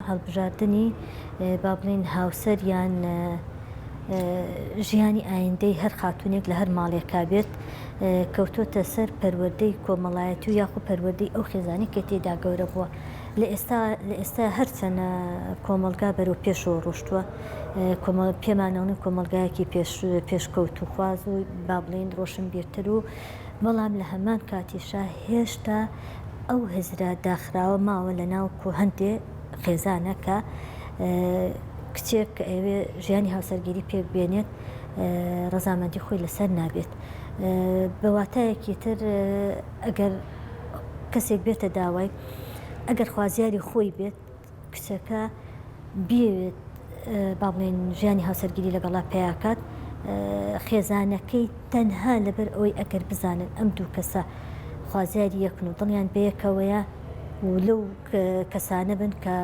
هەڵبژاردننی با بڵین هاوسەریان ژیانی ئایندەی هەر خاتونێک لە هەر ماڵێکا بێت کەوتۆتە سەر پەروەردەی کۆمەڵایەتی و یاخو پەروەردەی ئەو خێزانی کە تێدا گەورە بووە لە ئێستا هەرچەنە کۆمەلگا بەرەو پێشەوە ڕۆشتووە پێمانەوەی کۆمەلگایەکی پێشکەوت و خواز و با بڵین ڕۆشن بێتتر و بەڵام لە هەمان کاتیشا هێشتا ئەو هزرا داخراوە ماوە لە ناو هەندێ خێزانە کە کچێک کە ئەوێ ژیانی هاوسەرگیری پێک بێنێت ڕەزامەندی خۆی لەسەر نابێت بەواتایەکی تر ئەگەر کەسێک بێتە داوای ئەگەر خوازیاری خۆی بێت کچەکە بێت با بڵێن ژیانی هاوسەرگیری لەگەڵا پیاکات خێزانەکەی تەنها لەبەر ئەوەی ئەگەر بزانن ئەم دوو کەسە خوازیاری یەکن و دڵیان بەیەکەوەیە و لەو کەسانە بن کە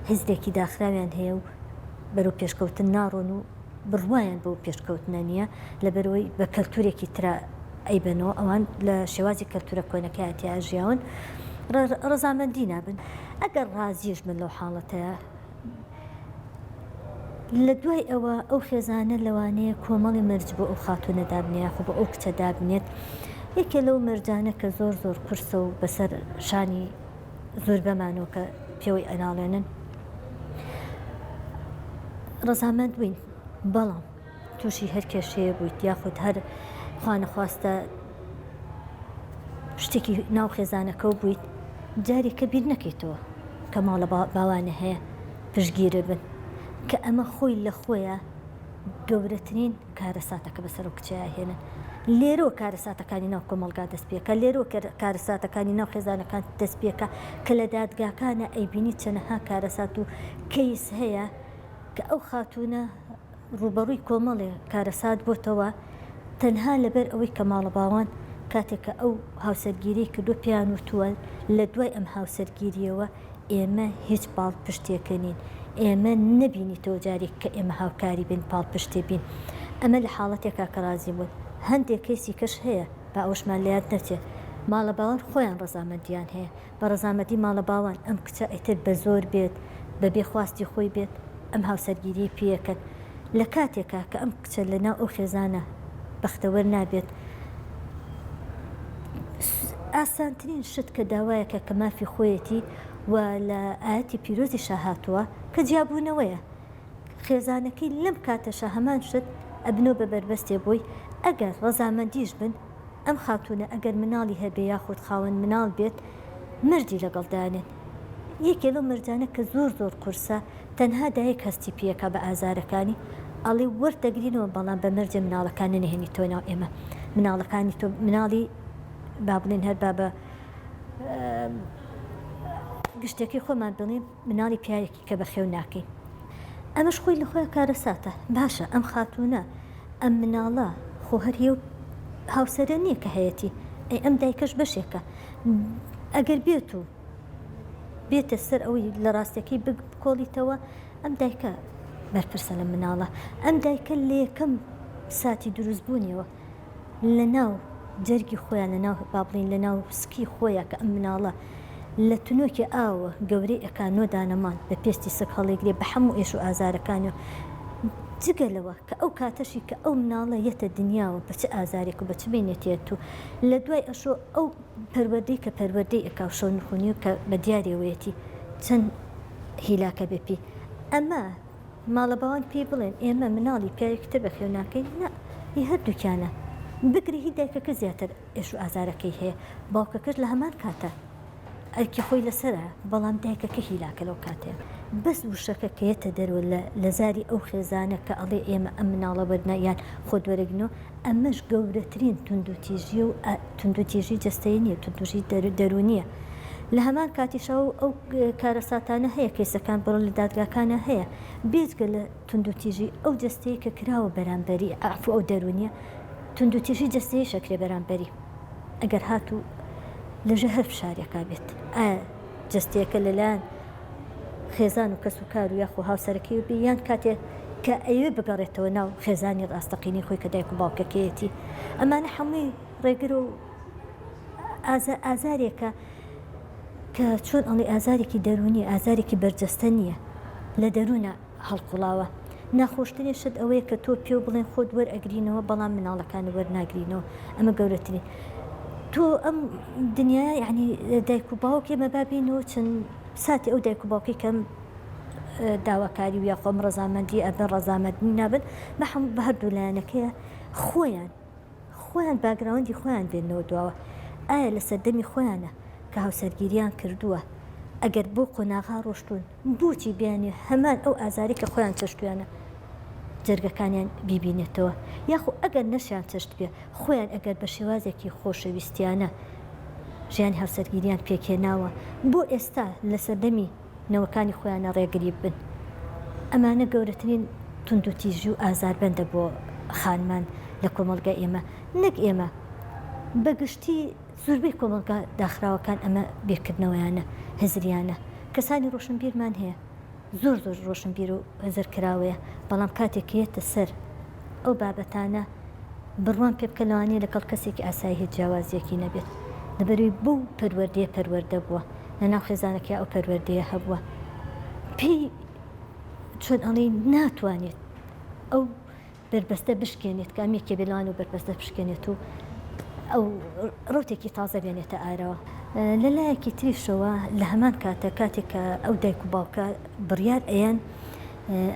هزرێکی داخراویان هەیە و بەرەو پێشکەوتن ناڕۆن و بڕوایان بەو پێشکەوتنە نییە لەبەرەوەی بە کەلتورێکی ترا ئەیبنەوە ئەوان لە شێوازی کەلتورە کۆنەکە هاتیە ژیاون ڕەزامەندی نابن ئەگەر ڕازیش من لەو حاڵەتەیە لە دوای ئەوە ئەو خێزانە لەوانەیە کۆمەڵی مەرج بۆ ئەو خاتونە دابنێ خۆ بە ئەو کچە دابنێت یەکێ لەو مەرجانە کە زۆر زۆر قرسە و بەسەر شانی زۆر بەمانەوە کە پێوەی ئەناڵێنن ڕەزامەند بووین بەڵام تووشی هەر کێشەیە بوویت یاخود هەر خوانەخواستە شتێکی ناو خێزانەکە بوویت جاری کە بیر نەکەیتەوە کە ماڵە باوانە هەیە پشگیرە بن کە ئەمە خۆی لە خۆیە گەورەترین کارەساتەکە بەسەر و کچەیە هێنن لێرۆ کارەساتەکانی ناو کۆمەلگا دەست پێکە لێرۆ کارەساتەکانی ناو خێزانەکان دەست پێکە کە لە دادگاکانە ئەیبینی چەنەها کارەسات و کەیس هەیە کە ئەو خاتونە ڕوبەڕووی کۆمەڵێ کارەسات بۆتەوە تەنها لەبەر ئەوەی کە ماڵە باوان کاتێککە ئەو هاوسەرگیری کردو پیان وتووە لە دوای ئەم هاوسەرگیریەوە ئێمە هیچ پاڵ پشتێکەنین ئێمە نەبینیتەوە جارێک کە ئێمە هاوکاری بین پاڵ پشتێ بین ئەمە لە حاڵەتێکا کە رازی بوون هەندێک کەسی کەش هەیە با ئەوشمان لە یاد نەچێت ماڵە باوان خۆیان ڕەزامەندیان هەیە بە ڕەزامەندی ماڵە باوان ئەم کچە ئەیتر بە زۆر بێت بەبێ خواستی خۆی بێت ئەم هاوسەرگیری پێەکەن لە کاتێکا کە ئەم کچە لەناو ئەو خێزانە بەختەوەر نابێت ئاسانترین شت کە داوایەکە کە مافی خۆیەتی و لە ئاەتی پیرۆزی شاهاتووە کە جیابوونەوەیە خێزانەکەی لەم کاتەشە هەمان شت ئەبنۆ بە بربەستێ بۆی ئەگەر ڕەزامەندیش بن ئەم خاتونە ئەگەر مناڵی هەبێ یاخود خاوەن مناڵ بێت مردی لەگەڵدانێن یەکێ لەو مردانە کە زۆر زۆر قورسە تەنها دایەک هەستی پێەکە بە ئازارەکانی ئەڵێ وەردەگرینەوە بەڵام بە مەرجە مناڵەکانە نهێنی تۆ ناو ئێمە مناڵەکانی تۆ مناڵی با بڵێن هەر با بە گشتێکی خۆمان بڵێن مناڵی پیاوێکی کە بەخێو ناکەین ئەمەش خۆی لە خۆی کارەساتە باشە ئەم خاتونە ئەم مناڵە خۆ هەریە و هاوسەرە نییە کە هەیەی ئەی ئەم دایکەش بەشێکە ئەگەر بێت و بێتە سەر ئەوەی لە ڕاستەکەی بکۆڵیتەوە ئەم دایکە بەرپرسە لە مناڵە ئەم دایکە لە یەکەم ساتی دروستبوونیەوە لە ناو جەرگی خۆیان لە ناو بابڵین لە ناو سکی خۆیە کە ئەم مناڵە لە تونۆکی ئاوە گەورەی ئەکان نۆدانەمان بە پێستی سک هەڵێگرێ بە هەموو ئێش و ئازارەکانەوە جگەلەوە کە ئەو کاتەشی کە ئەو مناڵە یەتە دنیاوە بە چ ئازارێک و بە چ بینێتێت و لە دوای ئەشۆ ئەو پەروەردەی کە پەروەردەی ئەکاو شەو نخونی و کە بە دیارێوەیەتی چەند هیلاکە بپی ئەمە ماڵە باوان پێی بڵێن ئێمە مناڵی پیاوێکتر بە خێو ناکەین نا هی هەردووکیانە بگری هی دایکەکە زیاتر ئێش و ئازارەکەی هەیە باوکەکەش لە هەمان کاتە ئەرکی خۆی لەسرە بەڵام دایکەکە هیلاکە لەو کاتێک بەس وشەکە کەیەتە دەرەوە لە زاری ئەو خێزانە کە ئەڵێ ئێمە ئەم مناڵە وەرنا یان خۆ دووەرەگنەوە ئەمەش گەورەترین توندوتیژی و توندوتیژی جەستەیە نییە توندوژی دەرونیە لە هەمان کاتیشەوە ئەو کارەساتانە هەیە کێسەکان بڕۆ لە دادگاکانە هەیە بێجگە لە توندوتیژی ئەو جەستەیە کە کراوە بەرامبەری ئافو ئەو دەرونیە توندوتیژی جەستەیە شەکرێ بەرامبەری ئەگەر هاتوو لەژە هەر فشارێکا بێت ئایا جەستەیەکە لەلایەن خێزان و کەس و کار و یاخۆ هاوسەرەکەی و بیان کاتێک کە ئەوێ بگەڕێتەوە ناو خێزانی ڕاستەقینی خۆی کە دایک و باوکەکەیەتی ئەمانە هەمووی ڕێگر و ئازارێکە کە چۆن ئەڵێ ئازارێکی دەرونی ئازارێکی بەرجەستە نییە لە دەروونە هەڵقوڵاوە. ناخۆشترین شت ئەوەیە کە تۆ پێ بڵێن خۆت وەرئەگرینەوە بەڵام مناڵەکانی وەرناگرینەوە، ئەمە گەورەترین. تۆ ئەم دنیا یعنی دایک و باوک ئێمە بابینەوە چەند ساتی ئەو دایک و باوکی کەم داواکاری و یا خۆم ڕەزامەندی ئەبن ڕەزامەندی نابن بە هەردوو لایەنەکەیە خۆیان باگراوەندی خۆیان بێنەوە دواوە. ئایا لە سەردەمی خۆیانە کە هاوسەرگیریان کردووە ئەگەر بۆ قۆناغا ڕۆشتون بۆچی بیانێ هەمان ئەو ئازاری کە خۆیان چەشتویانە جەرگەکانیان بیبینێتەوە، یاخۆ ئەگەر نەشیان چەشت بێ خۆیان ئەگەر بە شێوازێکی خۆشەویستیانە ژیانی هاوسەرگیریان پێکێناوە بۆ ئێستا لە سەردەمی نەوەکانی خۆیانە ڕێگری بن. ئەمانە گەورەترین تونند و تیژی و ئازاربەندە بۆ خانمان لە کۆمەڵگە ئێمە، نەک ئێمە بەگشتی زۆربەی کۆمەڵگا داخراوەکان ئەمە بێکردنەوەیانە هەزریانە. کەسانی ڕۆشنبیرمان هەیە زۆر ڕۆشنبیر و هەزر کراوەیە، بەڵام کاتێکێتە سەر ئەو بابەتانە بڕوان پێ بکەلەوانەیە لەگەڵ کەسێکی ئاسایی هیچ جیاوازیەکی نەبێت لەبەروی بوو پەروەردەیە پەروەردە بووە لەناو خێزانێکی ئەو پەروەردەیە هەبووە پێی چۆن ئەڵێ ناتوانێت ئەو بربەستە بشکێنێت کامێکی بێلوان و بربەستە بشکێنێت و ئەو ڕوتێکی تازە بێنێتە ئارەوە. لەلایەکی تریشەوە لە هەمان کاتێکە ئەو دایک و باوکە بڕیار ئەیان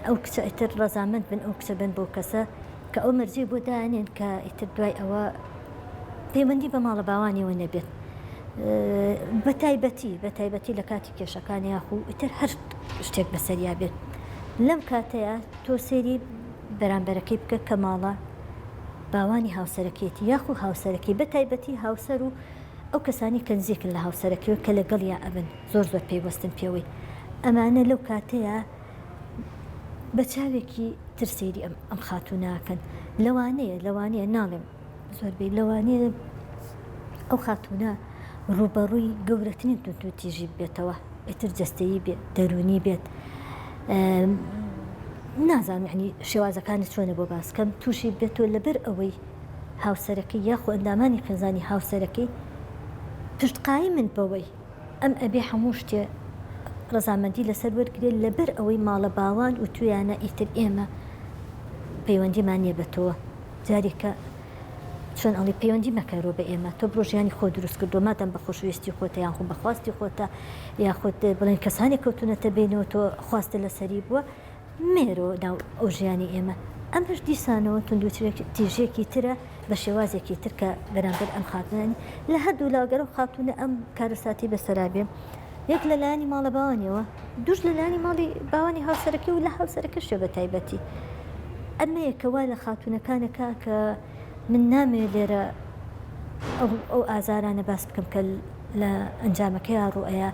ئەو کچە ئیتر ڕەزامەند بن ئەو کچە بن بۆ کەسە کە ئەو مەرجی بۆ دانێن کە ئیتر دوای ئەوە پەیوەندی بە ماڵە باوانیەوە نەبێت. بە تایبەتی لە کاتی کێشەکان یاخو ئیتر هەر شتێک بەسەریا بێت. لەم کاتەیە تۆ سێری بەرامبەرەکەی بکە کە ماڵە باوانی هاوسەرەکێتی یاخو هاوسەرەکەی بە تایبەتی هاوسەر و ئەو کەسانی کە نزیکن لە هاوسەرەکەوە کە لەگەڵ یا ئەبن زۆر پێیوەستن پێوەی ئەمانە لەو کاتەیە بە چاوێکی ترسێری ئەم خاتووناکەن. لەوانەیە ناڵێم زۆربەی لەوانەیە ئەو خاتوونە ڕوبەڕووی گەورەترین توتیژی بێتەوە ئیتر جەستەیی بێت دەرونی بێت. نازانم یعنی شێوازەکانی چۆنە بۆ باسکەم تووشی بێتەوە لەبەر ئەوەی هاوسەرەکەی یاخۆ ئەندامانی خێزانی هاوسەرەکەی پشتقایی من بەوەی ئەم ئەبێ هەموو شتێ ڕەزامەندی لەسەر وەرگێت لەبەر ئەوەی ماڵە باوان و تویانە ئیتر ئێمە پەیوەندیمان نیە بەتەوە جارێکە چۆن ئەڵی پەیوەندی مەکەرەوە بە ئێمە تۆ بڕۆژیانی خۆ دروست کردو مادەم بە خۆشویستی خۆتە یان خۆ بەخواستی خۆتە یاخۆت بڵێن کەسانی کەوتونەتە بینەوە تۆ خواستە لەسەری بووە مێرەوە ناو ئەو ژیانی ئێمە. ئەمەش دیسانەوە تونند و تیژێکی ترە بە شێوازێکی تر کە بەرامبەر ئەم خاتونانی لە هەردوو لاگەرە و خاتونە ئەم کارەساتی بەسەرابێ یەک لە لایانی ماڵە باوانیەوە دوش لە لایانی ماڵی باوانی هاوسەرەکەی و لە هاوسەرەکە شێ بە تایبەتی. ئەمەیە کەوا لە خاتونەکانەکە کە من نامێت لێرە ئەو ئازارانە باس بکەم کە لە ئەنجامەکەی ڕوئەیە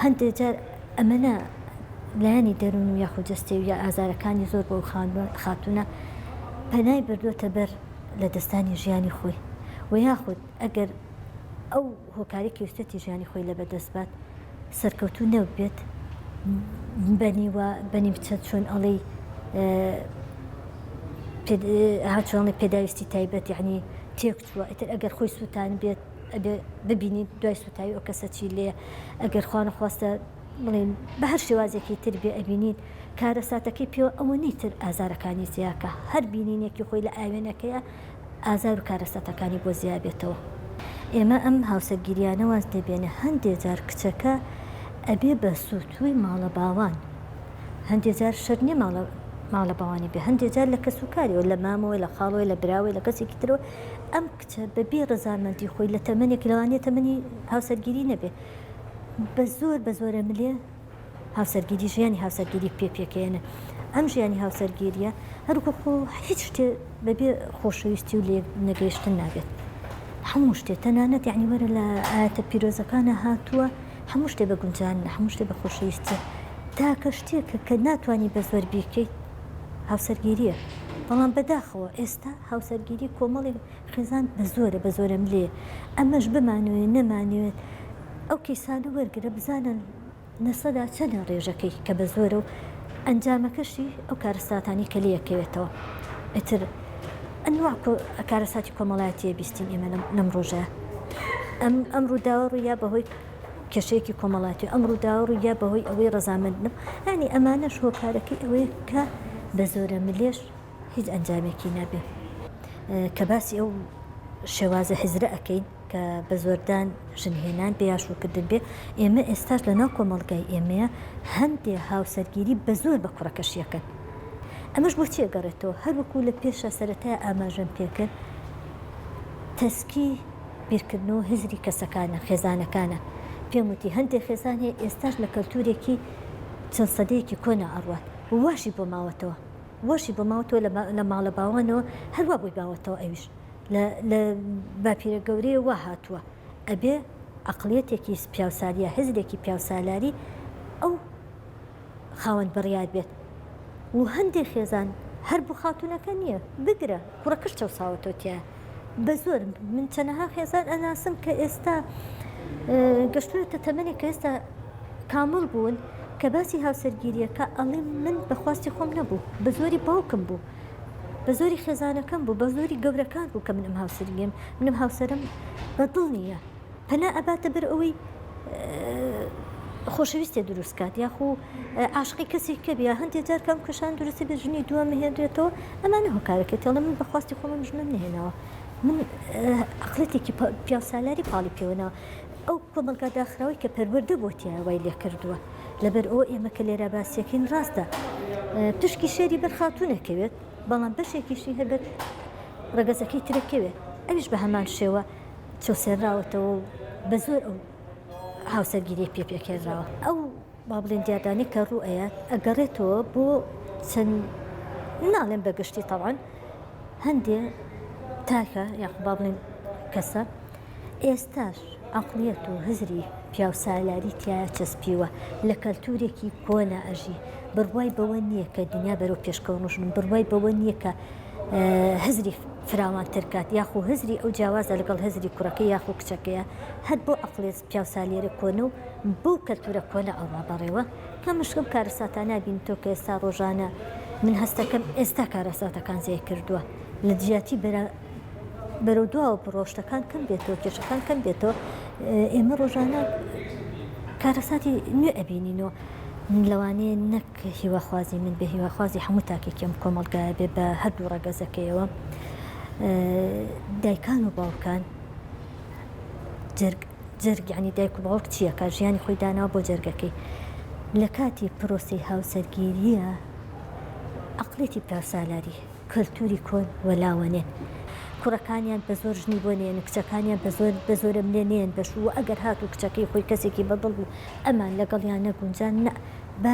هەندێک جار ئەمەە لایانی دەروون و یاخود جەستێ و یا ئازارەکانی زۆر بۆ خاتونە پەنای بردووەتە بەر لە دەستانی ژیانی خۆی و یاخود ئەگەر ئەو هۆکاری کەوتەتی ژیانی خۆی لە بەدەست بات سەرکەوتو نەوت بێت بەنی بچەت چۆن ئەڵێ هاچۆڵی پێداویستی تایبەت یعنی تێک چووە ئیتر ئەگەر خۆی سووتان بێت ببینیت دوای سوتاوی ئەو کەسە چی لێ ئەگەر خوانە خواستە بڵێن بە هەر شێوازێکی تر بێ ئەبینیت کارەساتەکەی پێوە ئەوە نیتر ئازارەکانی زیاکە هەر بینینێکی خۆی لە ئاوێنەکەیە ئازار و کارەساتەکانی بۆ زیاد بێتەوە. ئێمە ئەم هاوسەرگیریانە واز دەبێنە هەندێک جار کچەکە ئەبێ بە سووتوی ماڵە باوان هەندێک جار شەر نیە ماڵە باوانی بێ هەندێک جار لە کەسوکاریەوە لە مامەوەی لە خاڵەوەی لە براوی لە کەسێکی ترەوە ئەم کچە بەبێ ڕەزامەندی خۆی لە تەمەنێک لەوانێت تەمەنی هاوسەرگیری نەبێ بە زۆرە ملێ هاوسەرگیری ژیانی هاوسەرگیری پێکێنە. ئەم ژیانی هاوسەرگیریە هەروکە خۆ هیچ شتێ بەبێ خۆشەویستی و لێ نەگەیشتن نابێت هەموو شتێ تەنانەت یعنی وەرە لە ئاەتە پیرۆزەکانە هاتووە هەموو شتێ بە گونجانە هەموو شتێ بە خۆشەویستی تاکە شتێکە کە ناتوانانی بە زۆر بیکەیت هاوسەرگیریە. بەڵام بەداخەوە ئێستا هاوسەرگیری کۆمەڵی خێزان بە زۆرە ملێ ئەمەش بمانوێت نەمانوێت ئەو کەیسانە وەرگرە بزانن نەسەدا چەنە ڕێژەکەی کە بە زۆرە و ئەنجامەکەشی ئەو کارەساتانی کە لەیەکەوێتەوە. ئیتر ئەنواع کارەساتی کۆمەڵایەتیە بیستین ئێمە لەم ڕۆژە ئەم ڕووداوە ڕوویا بەهۆی کێشەیەکی کۆمەڵاتی ئەمڕوودا ڕوویا بەهۆی ئەوەی ڕەزامەندم ینی ئەمانەش هۆکارەکەی ئەوەیە کە بە زۆرە ملێش هیچ ئەنجامێکی نەبێ کە باسی ئەو شێوازە حیزرە ئەەکەین کە بە زۆردان ژنهێنان بێیاشوکردن بێ ئێمە ئێستاش لە ناو کۆمەڵگای ئێمەیە هەندێ هاوسەرگیری بە زۆر بە کوڕەکەشیەکەن ئەمەش بۆ چێگەڕێتەوە هەروەکو لە پێشە سەرەتای ئاماژەم پێکرد تەسکی بیرکردنەوە هزری کەسەکانە خێزانەکانە پێم وتی هەندێک خێزان هەیە ئێستاش لە کەلتورێکی چەند سەدەیەکی کۆنا ئەڕوات واشی بۆ ماوەتەوە وەشی بە ماوەتەوە لە ماڵە باوانەوە هەروە بۆی باوەتەوە ئەویش لە باپیرە گەورەیە وا هاتووە ئەبێ عەقڵیەتێکی پیاوساریە هزرێکی پیاوسالاری ئەو خاوەن بڕیار بێت و هەندێک خێزان هەر بوو خاتونەکە نییە بگرە کوڕەکەش چەساوەتەوە تایە بە زۆر من چەنەها خێزان ئەناسم کە ئێستا گەشتوێتە تەمەنێک کە ئێستا کامڵ بوون کە باسی هاوسەرگیریەکە ئەڵێ من بەخواستی خۆم نەبوو بە زۆری باوکم بوو بە زۆری خێزانەکەم بوو بە زۆری گەورەکان بوو کە منم هاوسەرگیم منم هاوسەرم بەدڵ نییە پەنا ئەباتە بەر ئەوەی خۆشەویستێ دروستکات یاخو عاشقی کەسێک کە بیا هەندێک جار کەم کەشان دروستی بە ژنی دووە مهێنرێتەوە ئەمانە هۆکارەکەی تێڵە من بەخواستی خۆمە ژنم نهێنەوە من عەقڵێتێکی پیاوسالاری پاڵی پێوەنەوە ئەو کۆمەلگا داخراوی کە پەروەردە بۆ تیاوای لێ کردووە لەبەر ئەوە ئێمە کە لێرە باسیەکەین ڕاستە پشکی شێری بەر خاتونەکەوێت بەڵام بەشێکیشی هەبێت ڕەگەزەکەی ترەکەوێت ئەویش بە هەمان شێوە چۆسێراوەتەوە بە زۆر ئەو هاوسەرگیری پێکێراوە ئەو با بڵێن دیادانی کە ڕوئەیە ئەگەڕێتەوە بۆ چەند ناڵێن بەگشتی تەواان هەندێ تاکە یاخ با بڵێن کەسە ئێستاش عەقڵیەت و هزری پیاوسالاری تایە چەسپیوە لە کەلتورێکی کۆنا ئەژی بڕوای بەوە نییە کە دنیا بەرەو پێشکەوتنشن بڕوای بەوە نییە کە هزری فراوان ترکات یاخو هزری ئەو جیاوازە لەگەڵ هزری کوڕەکە یاخو کچەکەیە هەر بۆ عەقڵێت پیاوسالیێرە کۆنە و بۆ کەلتورە کۆنە ئەوڕا بەڕێوە کە مشکم کارەساتانە بینتەوە کە ئێستا ڕۆژانە من هەستەکەم ئێستا کارەساتەکان زێ کردووە لە جیاتی بەرەو دواوە بڕۆشتەکان کەم بێتەوە کێشەکان کەم بێتەوە ئێمە ڕۆژانە کارەساتی نوێ ئەبینینەوە لەوانەیە نەک هیواخوازی من بە هیواخوازی هەموو تاکێکم کۆمەڵگایە بێ بە هەردوو ڕەگەزەکەیەوە دایکان و باوکان جەرگ ینی دایک و باوک چییە کە ژیانی خۆی داناوە بۆ جەرگەکەی لە کاتی پرۆسی هاوسەرگیریە عەقڵێتی پیاوسالاری کەلتوری کۆن وەلاوەنێن کوڕەکانیان بە زۆر ژنی بۆ نێن کچەکانیان بە زۆرە لێ نێن بەش و ئەگەر هات و کچەکەی خۆی کەسێکی بەدڵ بوو ئەمان لەگەڵیان نەگونجان بە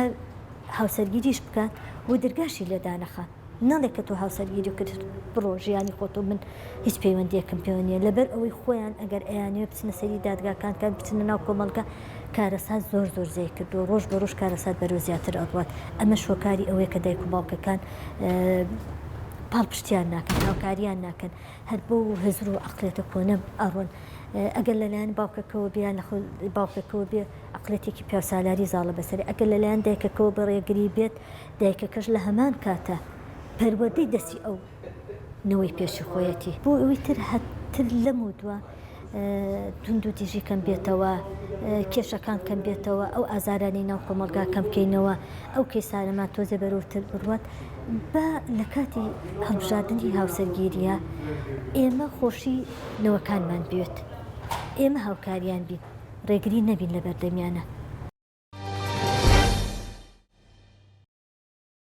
هاوسەرگیریش بکات و دەرگاشی لێدانەخە ناڵێک کە تۆ هاوسەرگیری کرد بڕۆ ژیانی خۆتۆ من هیچ پەیوەندیەکەم پێوە نییە لەبەر ئەوەی خۆیان ئەگەر ئەیانێ بچنە سەری دادگاکان کە بچنە ناو کۆمەڵگە کارەسات زۆر زێ کردو ڕۆژ بە ڕۆژ کارەسات بەرەو زیاتر ئەڕوات ئەمە شۆکاری ئەوەیە کە دایک و باوکەکان پاڵپشتیان ناکەن هاوکاریان ناکەن هەر بۆ هزر و عەقڵێتە کۆنە ئەڕۆن ئەگەر لەلایەن باوکەکەەوە بیان باوکەکەەوە بێ عەقڵێتێکی پیاوسالاری زاڵە بەسەری ئەگەر لەلایەن دایکەکەەوە بەڕێگری بێت دایکەکەش لە هەمان کاتە پەروەردەی دەستی ئەو نەوەی پێشی خۆیەتی بۆ ئەوەی تر لەم و دووە تونند و تیژی کەم بێتەوە کێشەکان کەم بێتەوە ئەو ئازارانی ناو کۆمەڵگا کەم بکەینەوە ئەو کەیسانەمان تۆزە بەرەوتر بڕوات بە لە کاتی هەڵبژاردننی هاوسەرگیریە ئێمە خۆشی نەوەکانمان بێت ئێمە هاوکاریان بین ڕێگری نەبین لە بەردەمیانە